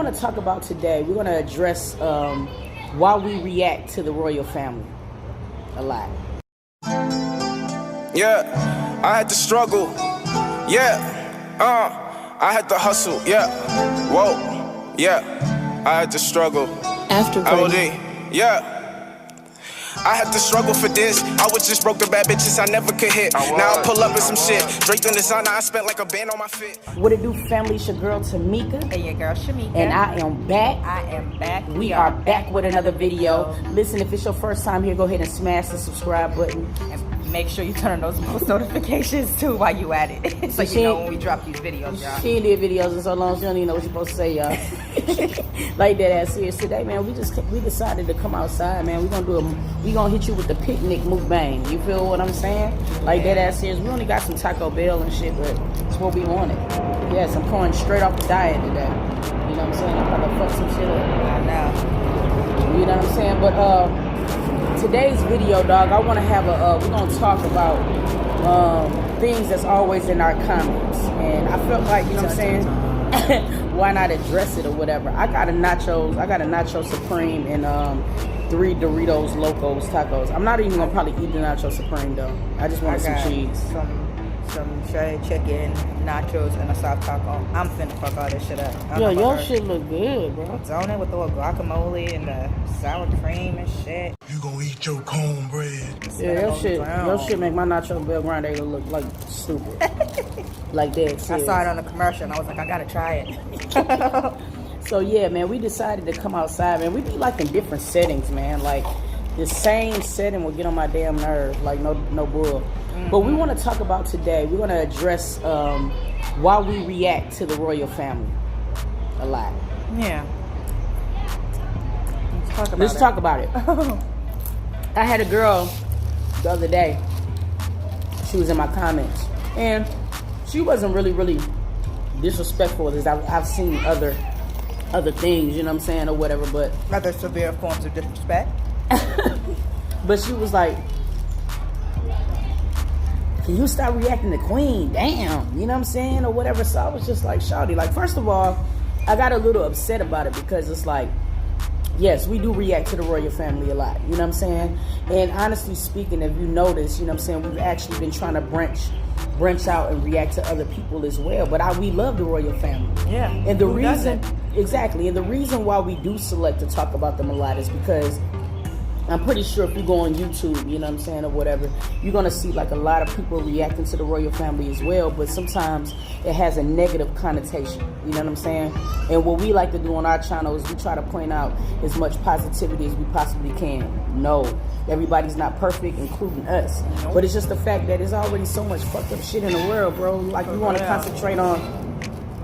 want to talk about today, we're going to address why we react to the royal family a lot. Yeah, I had to struggle. Yeah, I had to hustle. Yeah, whoa. Yeah, I had to struggle. After yeah. I had to struggle for this. I was just broke the bad bitches I never could hit. Now I pull up with some shit. Draped in designer, I spent like a band on my fit. What it do, family? It's your girl Tamika. And your girl Shamika. And I am back. I am back. We are back with another video. Listen, if it's your first time here, go ahead and smash the subscribe button. And make sure you turn on those post notifications too while you at it. So you know when we drop these videos, y'all. She ain't did videos in so long, she don't even know what she's supposed to say, y'all. Like that ass serious today, man. We decided to come outside, man. We gonna hit you with the picnic mukbang. You feel what I'm saying? Like that ass serious. We only got some Taco Bell and shit, but it's what we wanted. Yeah, some corn straight off the diet today. You know what I'm saying? I'm about to fuck some shit up. I know. You know what I'm saying? But today's video, dog, I want to have we're gonna talk about things that's always in our comments, and I felt like, you know what I'm saying, why not address it or whatever. I got a nacho supreme and 3 Doritos Locos tacos. I'm not even gonna probably eat the nacho supreme though. I just want some cheese, some shredded chicken, nachos, and a soft taco. I'm finna fuck all this shit up. Yo, your shit look good, bro. Zone it with the guacamole and the sour cream and shit. You gonna eat your cornbread? Yeah, your shit make my nacho bell grande look like stupid. Like that. Serious. I saw it on the commercial and I was like, I gotta try it. So yeah, man, we decided to come outside, man. We be like in different settings, man. Like the same setting will get on my damn nerves. Like no bull. But we want to talk about today, we're going to address why we react to the royal family a lot. Yeah. Let's talk about it. I had a girl the other day. She was in my comments. And she wasn't really disrespectful as I've seen other things, you know what I'm saying, or whatever. But other severe forms of disrespect. But she was like, can you stop reacting to Queen? Damn, you know what I'm saying, or whatever. So I was just like, shawty, like, first of all, I got a little upset about it because it's like, yes, we do react to the royal family a lot, you know what I'm saying? And honestly speaking, if you notice, you know what I'm saying, we've actually been trying to branch out and react to other people as well. But we love the royal family. Yeah. And the reason, exactly, and the reason why we do select to talk about them a lot is because I'm pretty sure if you go on YouTube, you know what I'm saying, or whatever, you're going to see like a lot of people reacting to the royal family as well, but sometimes it has a negative connotation, you know what I'm saying? And what we like to do on our channel is we try to point out as much positivity as we possibly can. No, everybody's not perfect, including us. Nope. But it's just the fact that there's already so much fucked up shit in the world, bro. Like, we want to concentrate on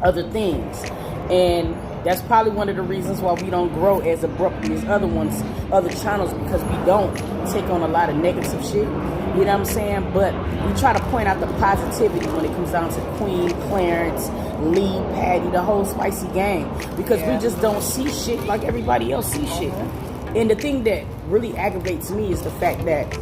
other things. And that's probably one of the reasons why we don't grow as abruptly as other channels, because we don't take on a lot of negative shit. You know what I'm saying? But we try to point out the positivity when it comes down to Queen, Clarence, Lee, Patty, the whole spicy gang. Because we just don't see shit like everybody else sees shit. And the thing that really aggravates me is the fact that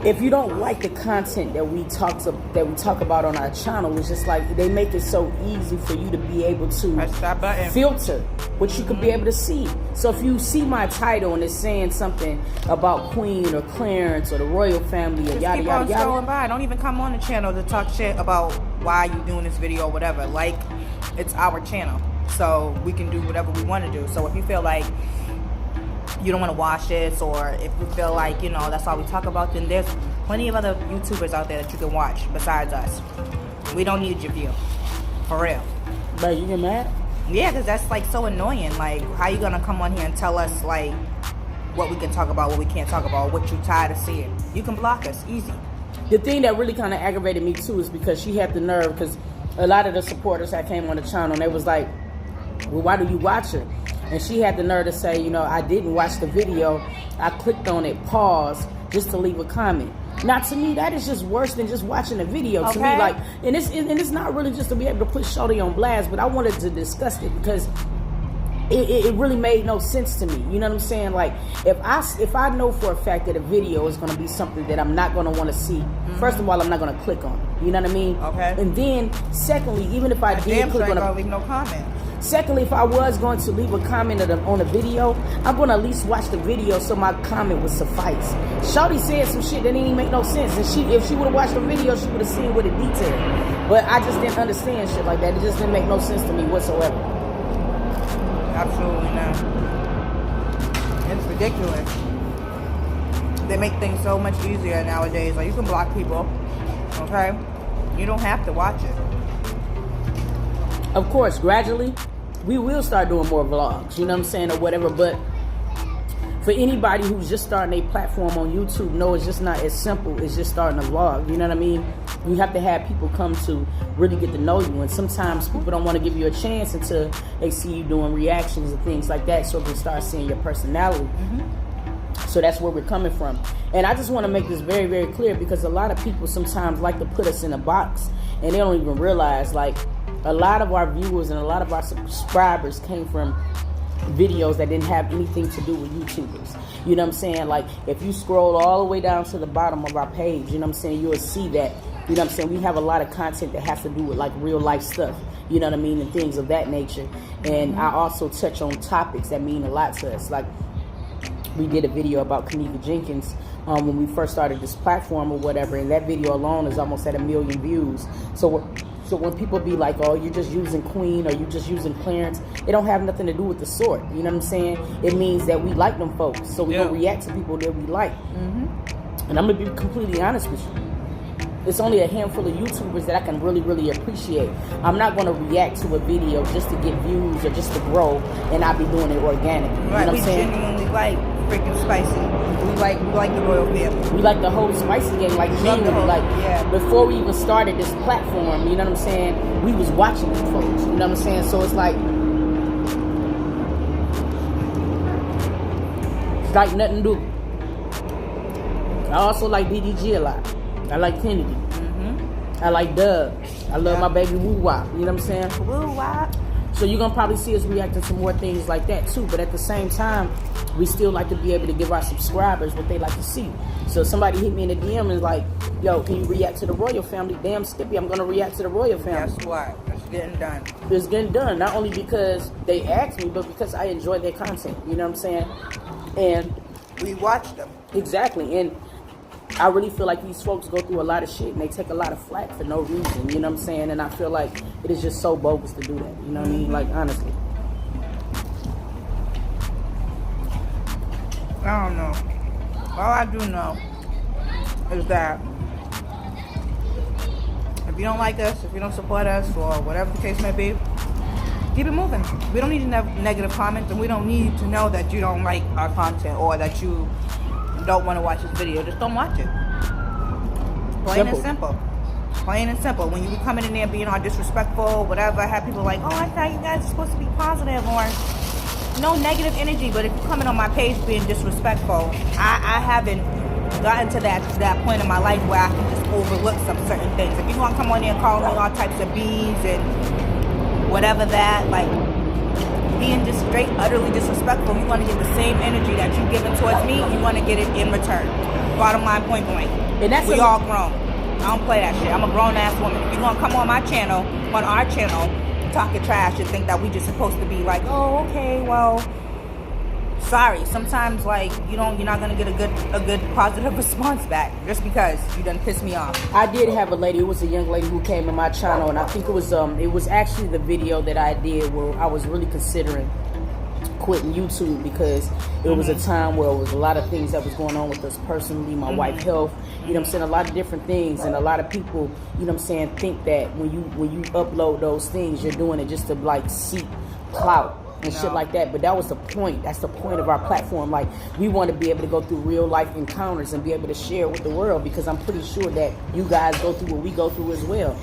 if you don't like the content that we talk about on our channel, it's just like they make it so easy for you to be able to filter what you could be able to see. So if you see my title and it's saying something about Queen or Clarence or the royal family or yada yada yada, scrolling by. Don't even come on the channel to talk shit about why you doing this video or whatever. Like, it's our channel, so we can do whatever we want to do. So if you feel like you don't want to watch this, or if you feel like, you know, that's all we talk about, then there's plenty of other YouTubers out there that you can watch besides us. We don't need your view, for real. But you get mad? Yeah, because that's like so annoying. Like, how you gonna come on here and tell us like what we can talk about, what we can't talk about, what you tired of seeing? You can block us easy. The thing that really kind of aggravated me too is because she had the nerve, because a lot of the supporters that came on the channel, and they was like, well, why do you watch it? And she had the nerve to say, you know, I didn't watch the video. I clicked on it, paused, just to leave a comment. Now, to me, that is just worse than just watching a video. To me, like, and it's not really just to be able to put Shorty on blast, but I wanted to discuss it because it really made no sense to me. You know what I'm saying? Like, if I know for a fact that a video is going to be something that I'm not going to want to see, first of all, I'm not going to click on it. You know what I mean? Okay. And then, secondly, even if I did click on it, leave no comment. Secondly, if I was going to leave a comment on a video, I'm going to at least watch the video so my comment would suffice. Shawty said some shit that didn't even make no sense. And if she would have watched the video, she would have seen with it detailed. But I just didn't understand shit like that. It just didn't make no sense to me whatsoever. Absolutely not. It's ridiculous. They make things so much easier nowadays. Like, you can block people, okay? You don't have to watch it. Of course, gradually, we will start doing more vlogs, you know what I'm saying, or whatever. But for anybody who's just starting a platform on YouTube, no, it's just not as simple as just starting a vlog, you know what I mean? You have to have people come to really get to know you. And sometimes people don't want to give you a chance until they see you doing reactions and things like that, so they start seeing your personality. So that's where we're coming from. And I just want to make this very, very clear, because a lot of people sometimes like to put us in a box and they don't even realize, like, a lot of our viewers and a lot of our subscribers came from videos that didn't have anything to do with YouTubers. You know what I'm saying? Like, if you scroll all the way down to the bottom of our page, you know what I'm saying, you'll see that, you know what I'm saying, we have a lot of content that has to do with, like, real life stuff, you know what I mean, and things of that nature. And I also touch on topics that mean a lot to us. Like, we did a video about Kanika Jenkins when we first started this platform or whatever, and that video alone is almost at 1 million views. So when people be like, oh, you're just using Queen or you're just using Clarence, it don't have nothing to do with the sort. You know what I'm saying? It means that we like them folks. So we don't react to people that we like. And I'm going to be completely honest with you. It's only a handful of YouTubers that I can really, really appreciate. I'm not going to react to a video just to get views or just to grow, and I'll be doing it organically. You know what I'm saying? We genuinely like freaking spicy. We like the royal family. We like the whole spicy game, like genuinely. Like, before we even started this platform, you know what I'm saying, we was watching these folks. You know what I'm saying? So it's like nothing to do. I also like BDG a lot. I like Kennedy. I like Doug. I love my baby Woo Wop. You know what I'm saying? Woo Wop. So you're going to probably see us reacting to more things like that too. But at the same time, we still like to be able to give our subscribers what they like to see. So if somebody hit me in the DM and is like, yo, can you react to the royal family? Damn Skippy, I'm going to react to the royal family. Guess what? It's getting done. It's getting done. Not only because they asked me, but because I enjoy their content. You know what I'm saying? And we watch them. Exactly. And I really feel like these folks go through a lot of shit and they take a lot of flack for no reason, you know what I'm saying? And I feel like it is just so bogus to do that, you know what I mean? Like, honestly. I don't know. All I do know is that if you don't like us, if you don't support us, or whatever the case may be, keep it moving. We don't need negative comments, and we don't need to know that you don't like our content or that you don't want to watch this video. Just don't watch it. Plain and simple. Plain and simple. When you be coming in there being all disrespectful, whatever, I have people like, oh, I thought you guys are supposed to be positive, or no negative energy. But if you're coming on my page being disrespectful, I haven't gotten to that point in my life where I can just overlook some certain things. If you want to come on there and call me all types of B's and whatever that, like, being just straight, utterly disrespectful, you want to get the same energy that you're giving towards me, you want to get it in return. Bottom line, point blank. And that's we all grown. I don't play that shit. I'm a grown-ass woman. If you're going to come on my channel, on our channel, talking trash and think that we just supposed to be like, oh, okay, well, sorry. Sometimes, like, you're not going to get a good positive response back just because you done pissed me off. I did have a lady. It was a young lady who came in my channel, and I think it was actually the video that I did where I was really considering quitting YouTube, because it was a time where it was a lot of things that was going on with us personally, my wife's health, you know what I'm saying, a lot of different things. And a lot of people, you know what I'm saying, think that when you upload those things, you're doing it just to, like, seek clout and shit like that. But that was the point. That's the point of our platform. Like, we want to be able to go through real life encounters and be able to share with the world, because I'm pretty sure that you guys go through what we go through as well.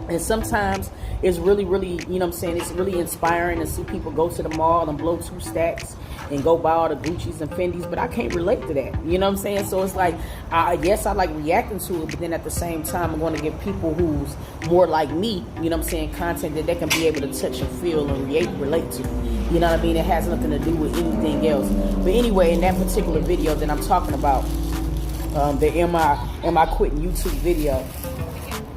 And sometimes it's really, really, you know what I'm saying, it's really inspiring to see people go to the mall and blow 2 stacks and go buy all the Gucci's and Fendi's, but I can't relate to that. You know what I'm saying? So it's like, yes, I like reacting to it, but then at the same time, I'm going to give people who's more like me, you know what I'm saying, content that they can be able to touch and feel and relate to. You know what I mean? It has nothing to do with anything else. But anyway, in that particular video that I'm talking about, the Am I Quitting YouTube video,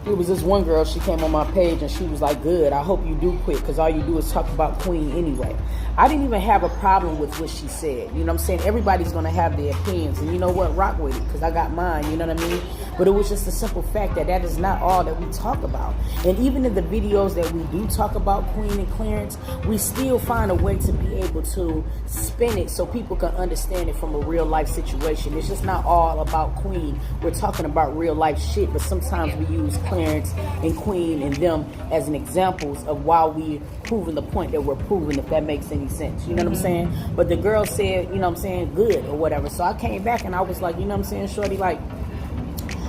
it was this one girl, she came on my page and she was like, good, I hope you do quit because all you do is talk about Queen anyway. I didn't even have a problem with what she said. You know what I'm saying? Everybody's going to have their opinions. And you know what? Rock with it because I got mine. You know what I mean? But it was just a simple fact that that is not all that we talk about. And even in the videos that we do talk about Queen and Clarence, we still find a way to be able to spin it so people can understand it from a real life situation. It's just not all about Queen. We're talking about real life shit, but sometimes we use Clarence and Queen and them as an examples of why we proving the point that we're proving, if that makes any sense. You know what I'm saying? But the girl said, you know what I'm saying, good or whatever. So I came back and I was like, you know what I'm saying, shorty, like,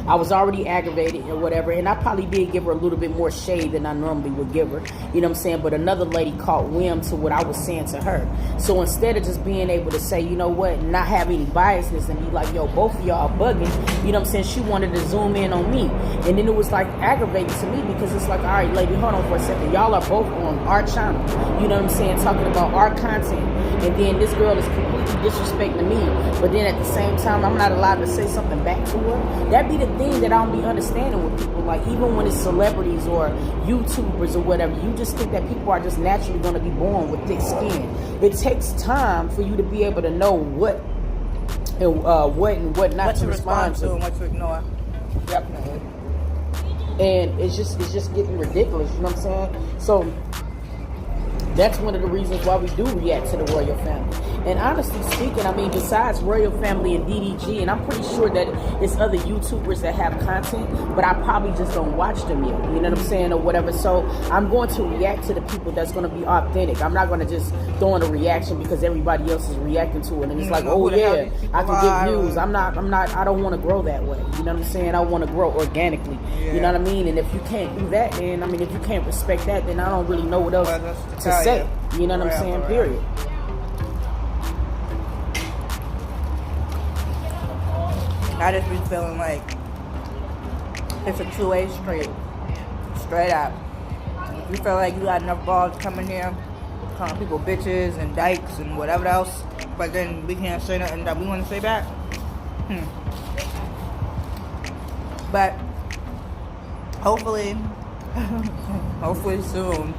I was already aggravated or whatever, and I probably did give her a little bit more shade than I normally would give her, you know what I'm saying, but another lady caught whim to what I was saying to her. So instead of just being able to say, you know what, not have any biasness and be like, yo, both of y'all are bugging, you know what I'm saying, she wanted to zoom in on me. And then it was like aggravating to me because it's like, all right, lady, hold on for a second. Y'all are both on our channel, you know what I'm saying, talking about our content. And then this girl is completely disrespecting me, but then at the same time, I'm not allowed to say something back to her. That be the thing that I don't be understanding with people. Like, even when it's celebrities or YouTubers or whatever, you just think that people are just naturally going to be born with thick skin. It takes time for you to be able to know what and what not to respond to and what to ignore. Definitely. And it's just getting ridiculous, you know what I'm saying? So that's one of the reasons why we do react to the royal family. And honestly speaking, I mean, besides royal family and DDG, and I'm pretty sure that it's other YouTubers that have content, but I probably just don't watch them yet, you know what I'm saying, or whatever. So I'm going to react to the people that's going to be authentic. I'm not going to just throw in a reaction because everybody else is reacting to it. And it's like, oh yeah, I can get views. I don't want to grow that way. You know what I'm saying? I want to grow organically. Yeah. You know what I mean? And if you can't do that, then, I mean, if you can't respect that, then I don't really know what else to say. You know what I'm saying? Period. I just be feeling like it's a two-way street. Straight up. If you feel like you got enough balls coming here, calling people bitches and dykes and whatever else, but then we can't say nothing that we want to say back. But hopefully soon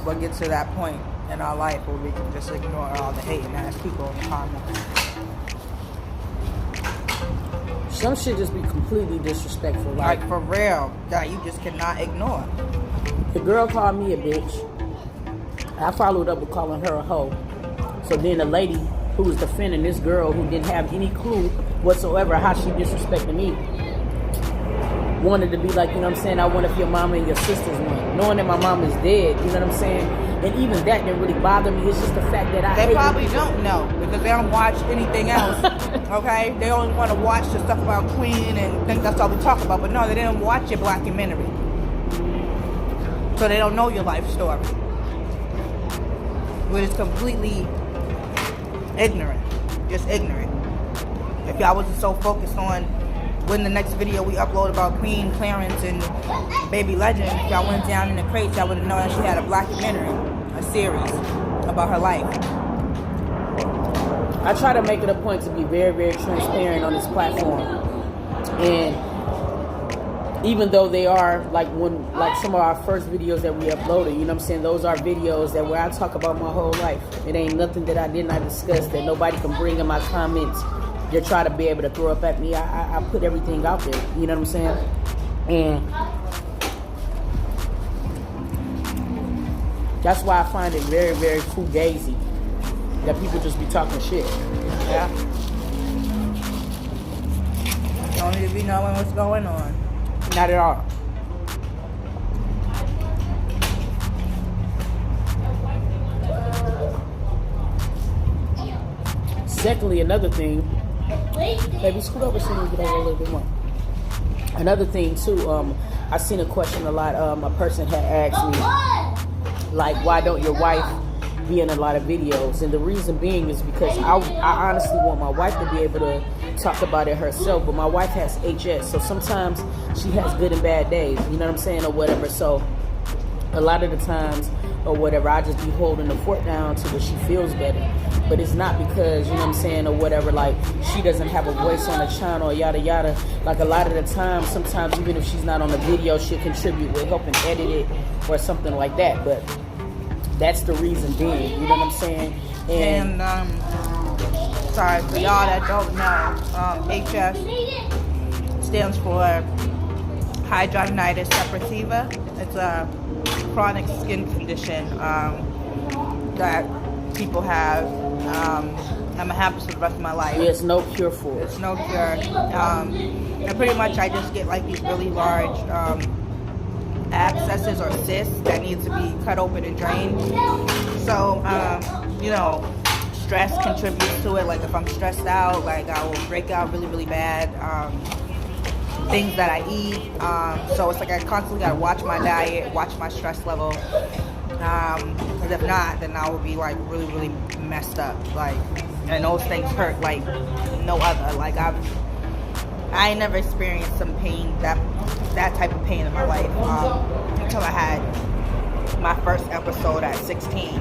we'll get to that point in our life where we can just ignore all the hating ass people in the comments. Some shit just be completely disrespectful. Like for real, that you just cannot ignore. The girl called me a bitch. I followed up with calling her a hoe. So then the lady who was defending this girl who didn't have any clue whatsoever how she disrespected me wanted to be like, you know what I'm saying, I wonder if your mama and your sisters won. Knowing that my mom is dead, you know what I'm saying? And even that didn't really bother me. It's just the fact that they probably don't know because they don't watch anything else. Okay? They only want to watch the stuff about Queen and think that's all we talk about. But no, they didn't watch your documentary. So they don't know your life story. We're just completely ignorant. Just ignorant. If y'all wasn't so focused on when the next video we upload about Queen, Clarence, and Baby Legend, if y'all went down in the crates, y'all would have known that she had a documentary, a series about her life. I try to make it a point to be very, very transparent on this platform. And even though they are like some of our first videos that we uploaded, you know what I'm saying, those are videos that where I talk about my whole life. It ain't nothing that I did not discuss that nobody can bring in my comments. They try to be able to throw up at me. I put everything out there, you know what I'm saying? And that's why I find it very, very fugazi that people just be talking shit. Yeah. Don't need to be knowing what's going on. Not at all. Secondly, another thing, maybe scoot over so you can get over a little bit more. Another thing too, I seen a question a lot. A person had asked me, like, why don't your wife be in a lot of videos? And the reason being is because I honestly want my wife to be able to talk about it herself. But my wife has HS, so sometimes she has good and bad days. You know what I'm saying, or whatever. So a lot of the times or whatever. I just be holding the fort down till she feels better. But it's not because, you know what I'm saying, or whatever, like, she doesn't have a voice on the channel, yada, yada. Like, a lot of the time, sometimes, even if she's not on the video, she'll contribute with helping edit it or something like that. But that's the reason being, you know what I'm saying? And sorry, for y'all that don't know, HS stands for hidradenitis suppurativa. It's a chronic skin condition that people have. I'm gonna have this for the rest of my life. There's no cure for it. There's no cure. And pretty much I just get like these really large abscesses or cysts that need to be cut open and drained. So, you know, stress contributes to it. Like if I'm stressed out, like I will break out really, really bad. Things that I eat. So it's like I constantly gotta watch my diet, watch my stress level. Because if not, then I will be like really, really messed up. Like, and those things hurt like no other. Like I ain't never experienced some pain, that type of pain in my life, until I had my first episode at 16.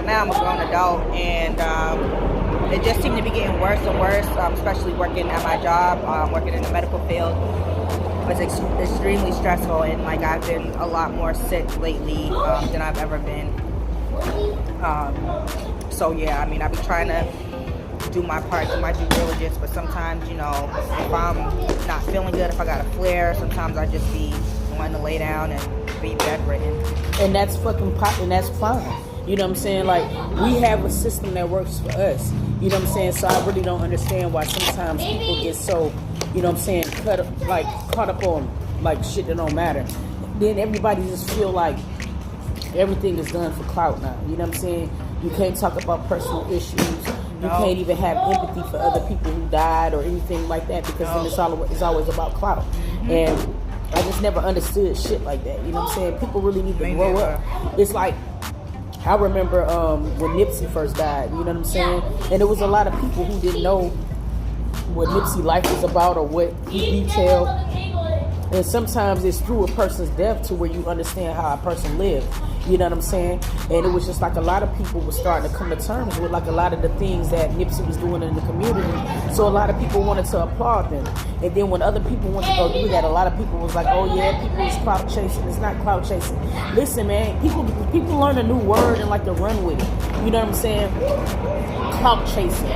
Now I'm a grown adult, and it just seemed to be getting worse and worse, especially working at my job, working in the medical field. It's extremely stressful, and like I've been a lot more sick lately than I've ever been. So yeah, I mean, I've been trying to do my part, do my due diligence, but sometimes, you know, if I'm not feeling good, if I got a flare, sometimes I just be wanting to lay down and be bedridden. And that's fucking pop, and that's fine. You know what I'm saying? Like, we have a system that works for us. You know what I'm saying? So I really don't understand why sometimes people get so, you know what I'm saying, caught up on like shit that don't matter. Then everybody just feel like everything is done for clout now. You know what I'm saying? You can't talk about personal issues. You can't even have empathy for other people who died or anything like that, because then it's always about clout. And I just never understood shit like that. You know what I'm saying? People really need to grow up. It's like, I remember when Nipsey first died, you know what I'm saying? And there was a lot of people who didn't know what Nipsey life was about or what he detailed. And sometimes it's through a person's death to where you understand how a person lived. You know what I'm saying? And it was just like a lot of people were starting to come to terms with like a lot of the things that Nipsey was doing in the community. So a lot of people wanted to applaud them. And then when other people went to go do that, a lot of people was like, oh yeah, people is clout chasing. It's not clout chasing. Listen, man, people learn a new word and like to run with it. You know what I'm saying? Clout chasing.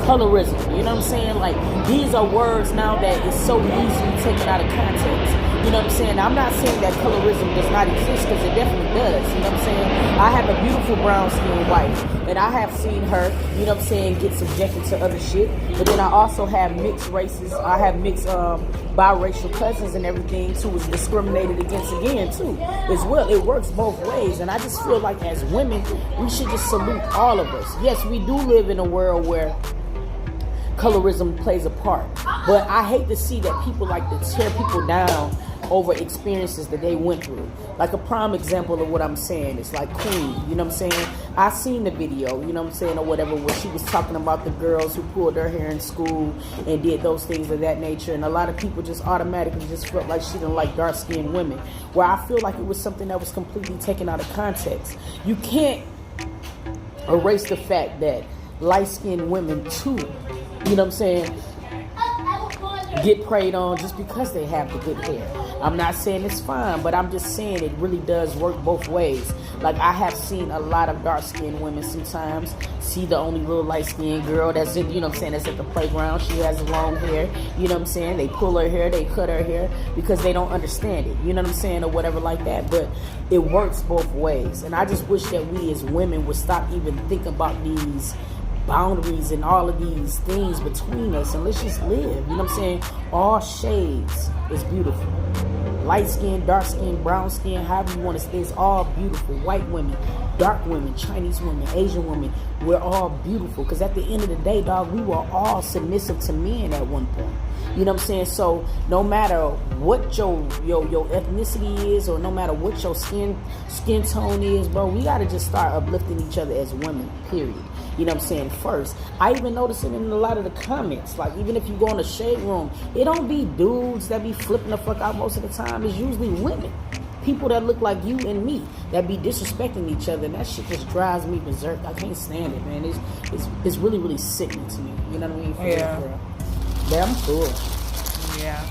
Colorism, you know what I'm saying? Like, these are words now that is so easily taken out of context. You know what I'm saying? Now, I'm not saying that colorism does not exist, because it definitely does. You know what I'm saying? I have a beautiful brown-skinned wife, and I have seen her, you know what I'm saying, get subjected to other shit. But then I also have mixed races. I have mixed biracial cousins and everything, too, is discriminated against again, too, as well. It works both ways. And I just feel like as women, we should just salute all of us. Yes, we do live in a world where colorism plays a part, but I hate to see that people like to tear people down over experiences that they went through. Like a prime example of what I'm saying is like Queen, you know what I'm saying? I seen the video, you know what I'm saying, or whatever, where she was talking about the girls who pulled her hair in school and did those things of that nature, and a lot of people just automatically just felt like she didn't like dark-skinned women, where I feel like it was something that was completely taken out of context. You can't erase the fact that light-skinned women too, you know what I'm saying, get preyed on just because they have the good hair. I'm not saying it's fine, but I'm just saying it really does work both ways. Like, I have seen a lot of dark-skinned women sometimes see the only little light-skinned girl that's in, you know what I'm saying, that's at the playground. She has long hair, you know what I'm saying? They pull her hair, they cut her hair because they don't understand it, you know what I'm saying, or whatever like that. But it works both ways. And I just wish that we as women would stop even thinking about these boundaries and all of these things between us, and let's just live. You know what I'm saying? All shades is beautiful. Light skin, dark skin, brown skin, however you want to say, it's all beautiful. White women, dark women, Chinese women, Asian women, we're all beautiful. Because at the end of the day, dog, we were all submissive to men at one point. You know what I'm saying? So no matter what your ethnicity is, or no matter what your skin tone is, bro, we gotta just start uplifting each other as women, period. You know what I'm saying? First, I even notice it in a lot of the comments. Like, even if you go in the shade room, it don't be dudes that be flipping the fuck out most of the time. It's usually women people that look like you and me that be disrespecting each other, and that shit just drives me berserk. I can't stand it, man. It's really, really sickening to me. You know what I mean? Yeah. But I'm cool. Yeah.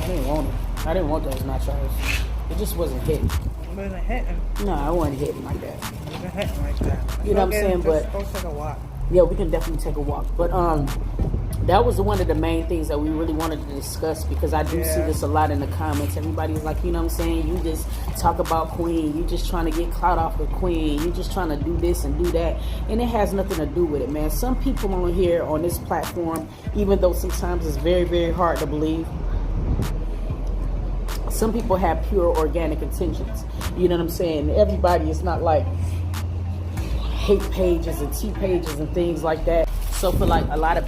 I didn't want it. I didn't want those nachos. It just wasn't hitting. It wasn't hitting. No, I wasn't hitting like that. It wasn't hitting like that. You know what I'm saying? But go take a walk. yeah, we can definitely take a walk. But that was one of the main things that we really wanted to discuss, because I do see this a lot in the comments. Everybody's like, you know what I'm saying, you just talk about Queen, you just trying to get clout off the Queen, you just trying to do this and do that, and it has nothing to do with it, man. Some people on here on this platform, even though sometimes it's very, very hard to believe, some people have pure organic intentions. You know what I'm saying? Everybody is not like hate pages and T pages and things like that. So for like a lot of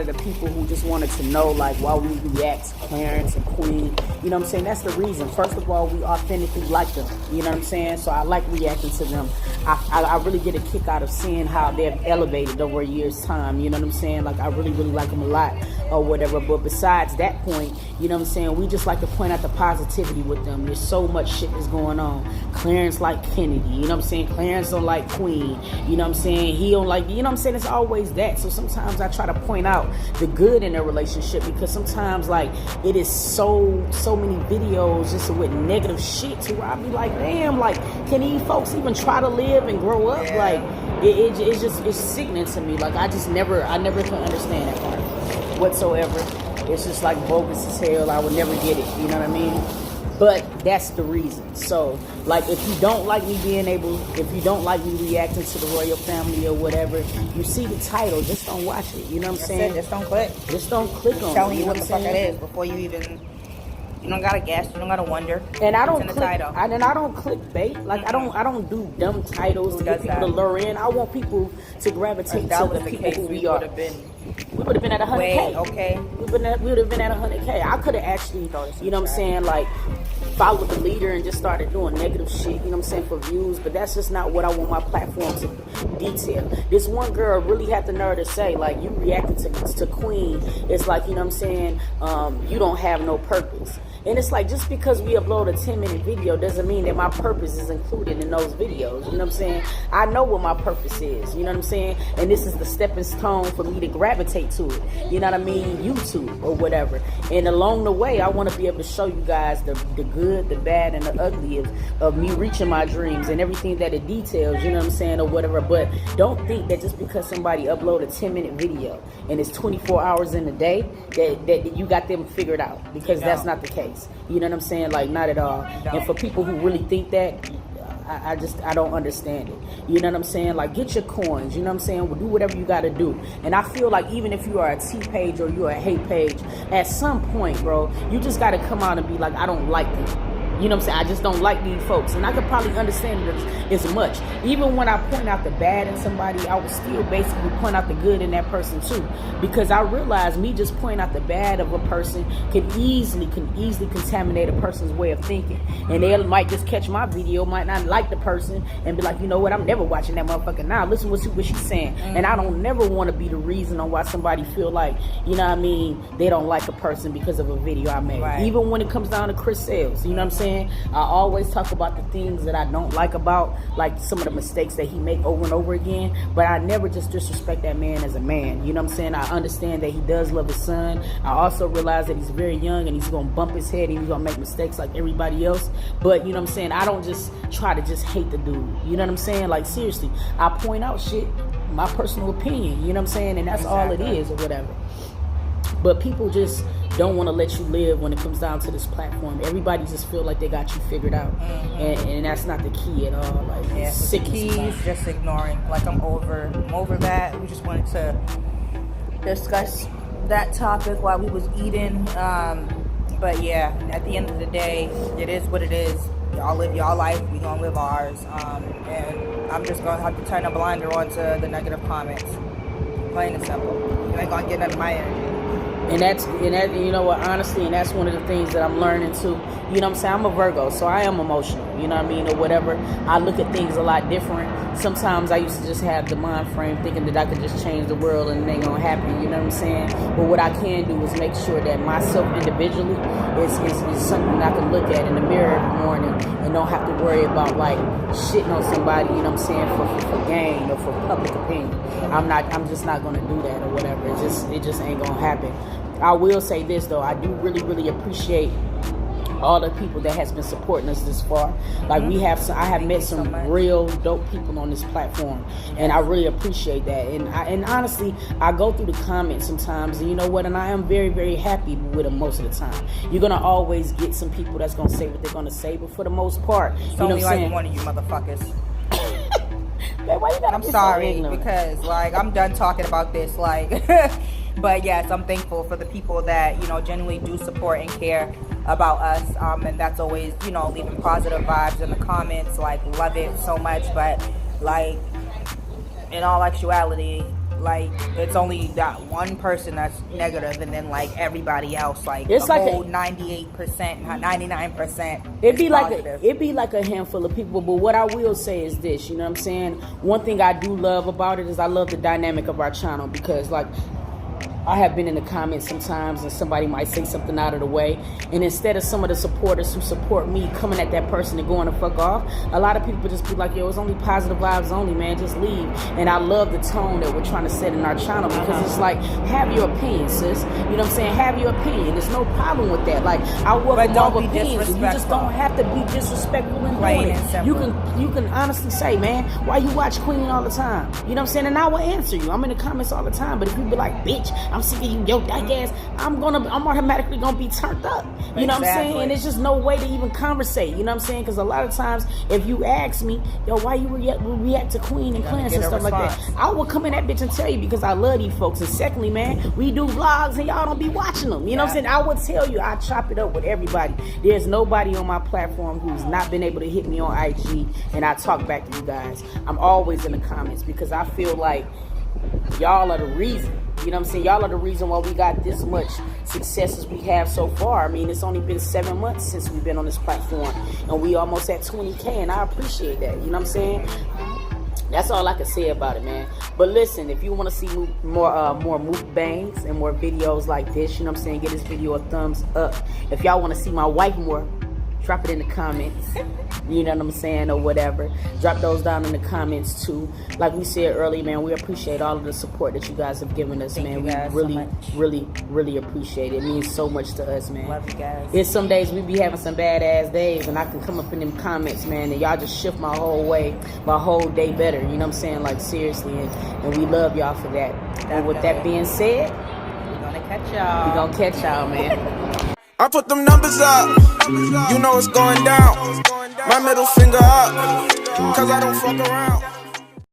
the people who just wanted to know like why we react to Clarence and Queen, you know what I'm saying? That's the reason. First of all, we authentically like them. You know what I'm saying? So I like reacting to them. I really get a kick out of seeing how they've elevated over a year's time. You know what I'm saying? Like I really, really like them a lot or whatever. But besides that point, you know what I'm saying? We just like to point out the positivity with them. There's so much shit that's going on. Clarence like Kennedy. You know what I'm saying? Clarence don't like Queen. You know what I'm saying? He don't like, you know what I'm saying? It's always that. So sometimes I try to point out the good in their relationship, because sometimes like it is so many videos just with negative shit to where I be like, damn, like can these folks even try to live and grow up? Like it's sickening to me. Like I never can understand that part whatsoever. It's just like bogus as hell. I would never get it, you know what I mean? But that's the reason. So, like, if you don't like me if you don't like me reacting to the royal family or whatever, you see the title, just don't watch it. You know what I'm saying? Just don't click. Just don't click on it. Telling you what the fuck it is before you even. You don't gotta guess. You don't gotta wonder. And I don't click. I don't clickbait. Like I don't do dumb titles to get people to lure in. I want people to gravitate to the people who we are. We would have been at 100K. Okay. We would have been at 100K. I could have actually, you know what I'm saying, like followed the leader and just started doing negative shit, you know what I'm saying, for views. But that's just not what I want my platform to detail. This one girl really had the nerve to say, like, you reacted to Queen. It's like, you know what I'm saying, you don't have no purpose. And it's like, just because we upload a 10-minute video doesn't mean that my purpose is included in those videos. You know what I'm saying? I know what my purpose is. You know what I'm saying? And this is the stepping stone for me to gravitate to it. You know what I mean? YouTube or whatever. And along the way, I want to be able to show you guys the good, the bad, and the ugly of me reaching my dreams and everything that it details. You know what I'm saying? Or whatever. But don't think that just because somebody upload a 10-minute video and it's 24 hours in a day that you got them figured out. Because that's not the case. You know what I'm saying? Like, not at all. And for people who really think that, I don't understand it. You know what I'm saying? Like, get your coins. You know what I'm saying? Well, do whatever you got to do. And I feel like even if you are a T page or you're a hate page, at some point, bro, you just got to come out and be like, I don't like them. You know what I'm saying? I just don't like these folks. And I could probably understand it as much. Even when I point out the bad in somebody, I would still basically point out the good in that person too. Because I realize me just pointing out the bad of a person can easily contaminate a person's way of thinking. And they might just catch my video, might not like the person, and be like, you know what, I'm never watching that motherfucker now. Listen to what she's saying. And I don't never want to be the reason on why somebody feel like, you know what I mean, they don't like a person because of a video I made. Right. Even when it comes down to Chris Sales, you know what I'm saying? I always talk about the things that I don't like about, like some of the mistakes that he make over and over again, but I never just disrespect that man as a man. You know what I'm saying? I understand that he does love his son. I also realize that he's very young and he's gonna bump his head and he's gonna make mistakes like everybody else. But you know what I'm saying? I don't just try to just hate the dude. You know what I'm saying? Like, seriously, I point out shit, my personal opinion, you know what I'm saying? And that's all it is or whatever. But people just don't want to let you live when it comes down to this platform. Everybody just feel like they got you figured out. And that's not the key at all. Like, the key is just ignoring. Like, I'm over that. We just wanted to discuss that topic while we was eating. But yeah, at the end of the day, it is what it is. Y'all live y'all life, we gonna live ours. And I'm just gonna have to turn a blinder onto the negative comments. Plain and simple. You ain't gonna get none of my energy. And that, you know what, honestly, and that's one of the things that I'm learning too. You know what I'm saying? I'm a Virgo, so I am emotional. You you know what I mean, or whatever. I look at things a lot different. Sometimes I used to just have the mind frame thinking that I could just change the world and it ain't gonna happen, you know what I'm saying? But what I can do is make sure that myself individually is something I can look at in the mirror every morning and don't have to worry about like shitting on somebody, you know what I'm saying, for gain or for public opinion. I'm just not gonna do that or whatever. It just ain't gonna happen. I will say this though, I do really appreciate all the people that has been supporting us this far. Like I have met some real dope people on this platform, and I really appreciate that. And honestly, I go through the comments sometimes, and you know what? And I am very happy with them most of the time. You're gonna always get some people that's gonna say what they're gonna say, but for the most part, it's you know only what I'm like saying? one of you motherfuckers. Man, why you gotta I'm be so sorry ignorant? because like I'm done talking about this. Like, but yes, I'm thankful for the people that genuinely do support and care about us, and that's always leaving positive vibes in the comments. Like, love it so much. But like in all actuality, like it's only that one person that's negative, and then like everybody else, like it's like whole 98%, 99%. It'd be like a handful of people. But what I will say is this, you know what I'm saying? One thing I do love about it is I love the dynamic of our channel, because like I have been in the comments sometimes and somebody might say something out of the way, and instead of some of the supporters who support me coming at that person and going to fuck off, a lot of people just be like, yo, it's only positive vibes only, man, just leave. And I love the tone that we're trying to set in our channel, because it's like, have your opinion, sis, you know what I'm saying? Have your opinion. There's no problem with that. Like, I welcome all opinions, and you just don't have to be disrespectful in doing it. You can honestly say, man, why you watch Queen all the time? You know what I'm saying? And I will answer you. I'm in the comments all the time. But if you be like, bitch, I'm sick of you, yo, that ass, I'm automatically gonna be turned up. You know what I'm saying? And it's just no way to even conversate. You know what I'm saying? Because a lot of times, if you ask me, yo, why you react to Queen and Clarence and stuff like that, I will come in that bitch and tell you, because I love these folks. And secondly, man, we do vlogs and y'all don't be watching them. You know what I'm saying? I would tell you, I chop it up with everybody. There's nobody on my platform who's not been able to hit me on IG and I talk back to you guys. I'm always in the comments, because I feel like y'all are the reason. You know what I'm saying? Y'all are the reason why we got this much success as we have so far. I mean, it's only been 7 months since we've been on this platform, and we almost at 20K, and I appreciate that. You know what I'm saying? That's all I can say about it, man. But listen, if you want to see more mukbangs and more videos like this, you know what I'm saying, give this video a thumbs up. If y'all want to see my wife more, drop it in the comments. You know what I'm saying, or whatever. Drop those down in the comments too. Like we said earlier, man, we appreciate all of the support that you guys have given us, man. We really appreciate it. It means so much to us, man. Love you guys. It's some days we be having some badass days, and I can come up in them comments, man, and y'all just shift my whole day better. You know what I'm saying? Like, seriously, and we love y'all for that. And with that being said, we're gonna catch y'all, man. I put them numbers up, you know it's going down. My middle finger up, cause I don't fuck around.